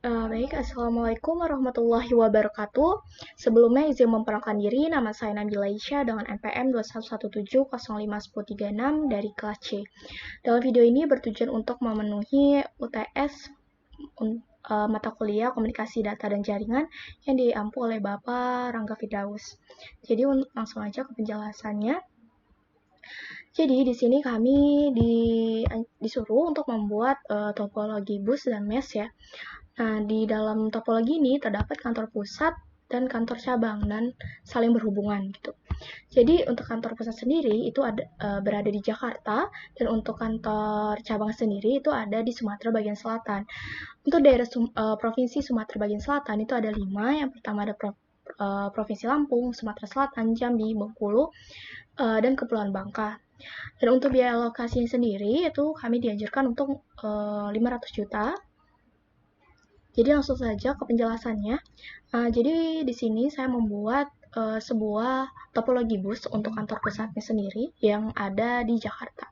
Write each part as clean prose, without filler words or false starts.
Baik, Assalamualaikum warahmatullahi wabarakatuh. Sebelumnya izin memperkenalkan diri, nama saya Nabila Isya dengan NPM 2117051036 dari kelas C. Dalam video ini bertujuan untuk memenuhi UTS mata kuliah Komunikasi Data dan Jaringan yang diampu oleh Bapak Rangga Firdaus. Jadi langsung aja ke penjelasannya. Jadi di sini kami disuruh untuk membuat topologi bus dan mesh ya. Nah, di dalam topologi ini terdapat kantor pusat dan kantor cabang dan saling berhubungan gitu. Jadi untuk kantor pusat sendiri itu berada di Jakarta dan untuk kantor cabang sendiri itu ada di Sumatera bagian selatan. Untuk daerah Provinsi Sumatera bagian selatan itu ada 5. Yang pertama ada Provinsi Lampung, Sumatera Selatan, Jambi, Bengkulu, dan Kepulauan Bangka. Dan untuk biaya alokasinya sendiri itu kami dianjurkan untuk 500 juta. Jadi langsung saja ke penjelasannya. Jadi di sini saya membuat sebuah topologi bus untuk kantor pusatnya sendiri yang ada di Jakarta.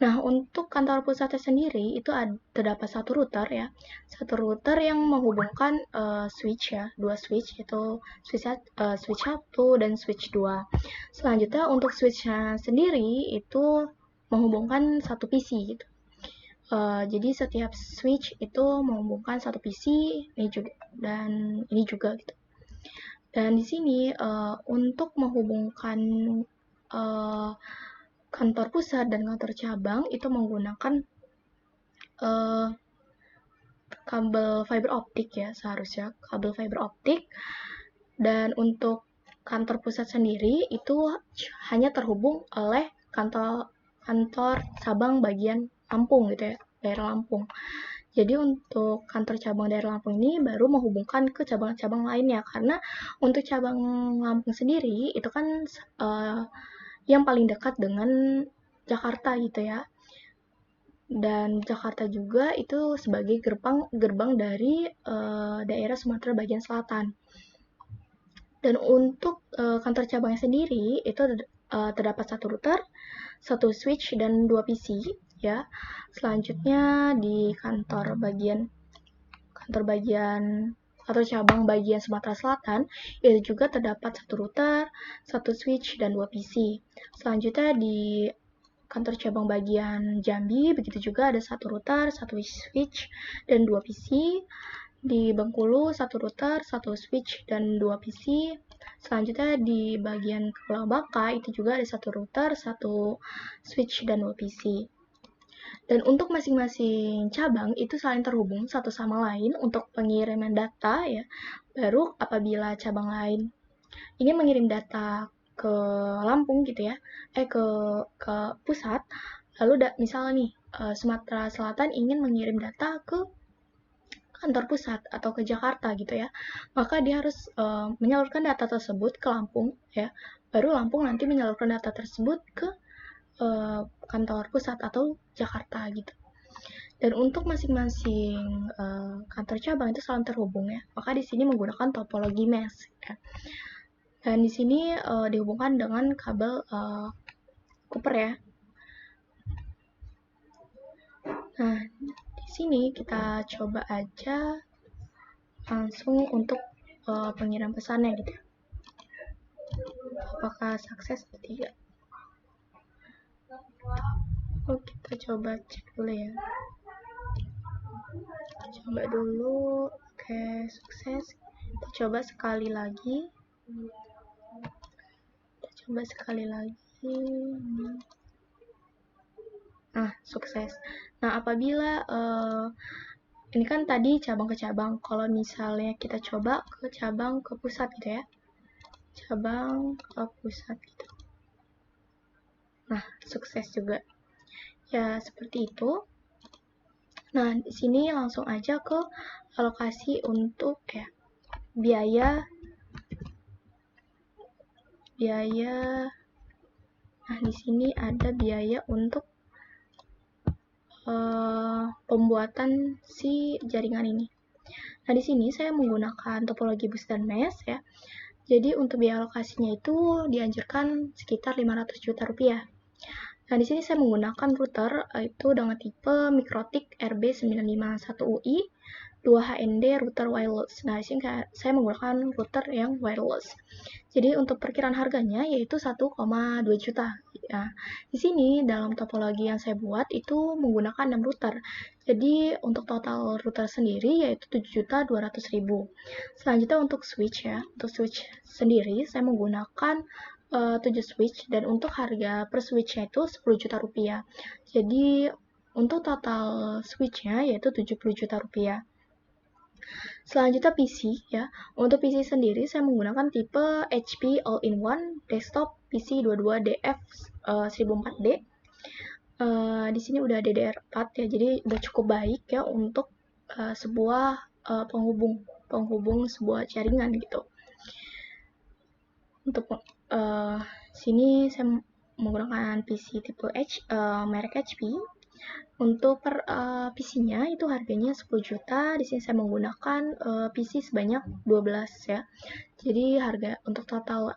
Nah, untuk kantor pusatnya sendiri itu terdapat satu router ya. Satu router yang menghubungkan switch ya, dua switch itu switch 1 dan switch 2. Selanjutnya untuk switch-nya sendiri itu menghubungkan satu PC gitu. Jadi setiap switch itu menghubungkan satu PC ini juga dan ini juga gitu. Dan di sini untuk menghubungkan kantor pusat dan kantor cabang itu menggunakan kabel fiber optik ya, seharusnya kabel fiber optik. Dan untuk kantor pusat sendiri itu hanya terhubung oleh kantor cabang bagian Lampung gitu ya, daerah Lampung. Jadi untuk kantor cabang daerah Lampung ini baru menghubungkan ke cabang-cabang lainnya, karena untuk cabang Lampung sendiri itu kan yang paling dekat dengan Jakarta gitu ya. Dan Jakarta juga itu sebagai gerbang dari daerah Sumatera bagian selatan. Dan untuk kantor cabangnya sendiri itu terdapat satu router, satu switch dan 2 PC ya. Selanjutnya di kantor cabang bagian Sumatera Selatan itu juga terdapat satu router, satu switch dan 2 PC. Selanjutnya di kantor cabang bagian Jambi begitu juga ada satu router, satu switch dan 2 PC. Di Bengkulu satu router, satu switch dan 2 PC. Selanjutnya di bagian Kepulauan Bangka itu juga ada satu router, satu switch dan 2 PC. Dan untuk masing-masing cabang itu saling terhubung satu sama lain untuk pengiriman data ya. Baru apabila cabang lain ingin mengirim data ke Lampung gitu ya, ke pusat, lalu misalnya nih Sumatera Selatan ingin mengirim data ke kantor pusat atau ke Jakarta gitu ya, maka dia harus menyalurkan data tersebut ke Lampung ya, baru Lampung nanti menyalurkan data tersebut ke kantor pusat atau Jakarta gitu. Dan untuk masing-masing kantor cabang itu saling terhubung ya, maka di sini menggunakan topologi mesh ya. Dan di sini dihubungkan dengan kabel Cooper ya. Nah, di sini kita coba aja langsung untuk pengirim pesannya gitu. Apakah sukses atau tidak? Kita coba cek dulu ya. Coba dulu. Oke, sukses. Kita coba sekali lagi. Nah, sukses. Nah, apabila ini kan tadi cabang ke cabang. Kalau misalnya kita coba ke cabang ke pusat gitu ya. Cabang ke pusat gitu. Nah, sukses juga. Ya, seperti itu. Nah, di sini langsung aja ke alokasi untuk ya biaya. Nah, di sini ada biaya untuk pembuatan si jaringan ini. Nah, di sini saya menggunakan topologi bus dan mesh ya. Jadi untuk biaya alokasinya itu dianjurkan sekitar 500 juta rupiah. Nah, di sini saya menggunakan router itu dengan tipe Mikrotik RB951UI 2 HND router wireless. Nah, di sini saya menggunakan router yang wireless. Jadi untuk perkiraan harganya yaitu 1,2 juta. Ya, di sini dalam topologi yang saya buat itu menggunakan 6 router. Jadi untuk total router sendiri yaitu 7.200.000. Selanjutnya untuk switch ya. Untuk switch sendiri saya menggunakan 7 switch dan untuk harga per switchnya itu 10 juta rupiah. Jadi untuk total switchnya yaitu 70 juta rupiah. Selanjutnya PC ya. Untuk PC sendiri saya menggunakan tipe HP All-in-One Desktop PC 22DF 1004D. Di sini udah DDR4 ya, jadi udah cukup baik ya untuk sebuah penghubung sebuah jaringan gitu. Untuk sini saya menggunakan PC tipe merek HP. Untuk per PC-nya itu harganya 10 juta. Di sini saya menggunakan PC sebanyak 12 ya. Jadi harga untuk total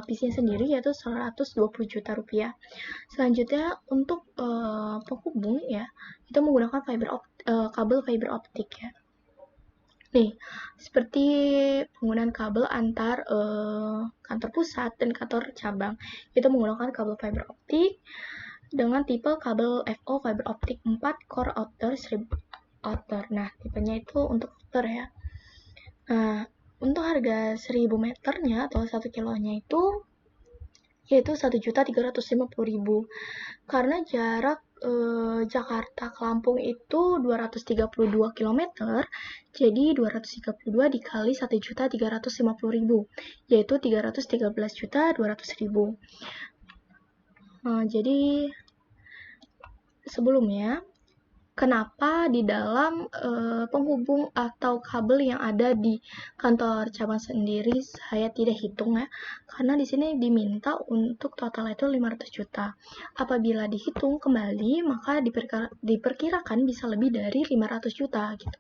PC-nya sendiri yaitu 120 juta rupiah. Selanjutnya untuk penghubung ya, itu menggunakan kabel fiber optik ya. Nih, seperti penggunaan kabel antar kantor pusat dan kantor cabang, itu menggunakan kabel fiber optik dengan tipe kabel FO fiber optik 4 core outer strip outer. Nah, tipenya itu untuk outer ya. Nah, untuk harga 1000 meternya atau 1 kilonya itu yaitu 1.350.000. Karena jarak Jakarta ke Lampung itu 232 km, jadi 232 dikali 1.350.000, yaitu 313.200.000. Jadi sebelumnya, kenapa di dalam penghubung atau kabel yang ada di kantor cabang sendiri saya tidak hitung ya, karena di sini diminta untuk total itu 500 juta. Apabila dihitung kembali, maka diperkirakan bisa lebih dari 500 juta gitu.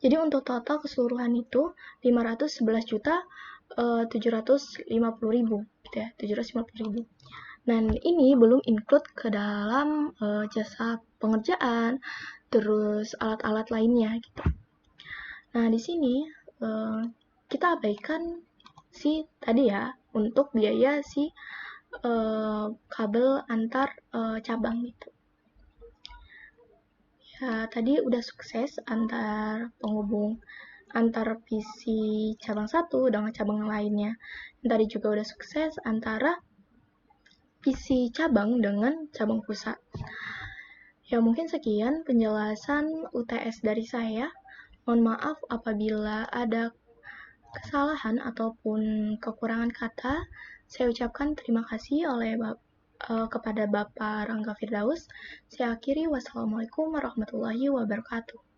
Jadi untuk total keseluruhan itu 511 juta 750.000 gitu ya, 750.000. Dan ini belum include ke dalam jasa pengerjaan, terus alat-alat lainnya gitu. Nah, di sini kita abaikan tadi ya untuk biaya kabel antar cabang gitu. Ya, tadi udah sukses penghubung antar PC cabang satu dengan cabang lainnya. Dan tadi juga udah sukses antara PC cabang dengan cabang pusat. Ya, mungkin sekian penjelasan UTS dari saya. Mohon maaf apabila ada kesalahan ataupun kekurangan kata. Saya ucapkan terima kasih kepada Bapak Rangga Firdaus. Saya akhiri, wassalamualaikum warahmatullahi wabarakatuh.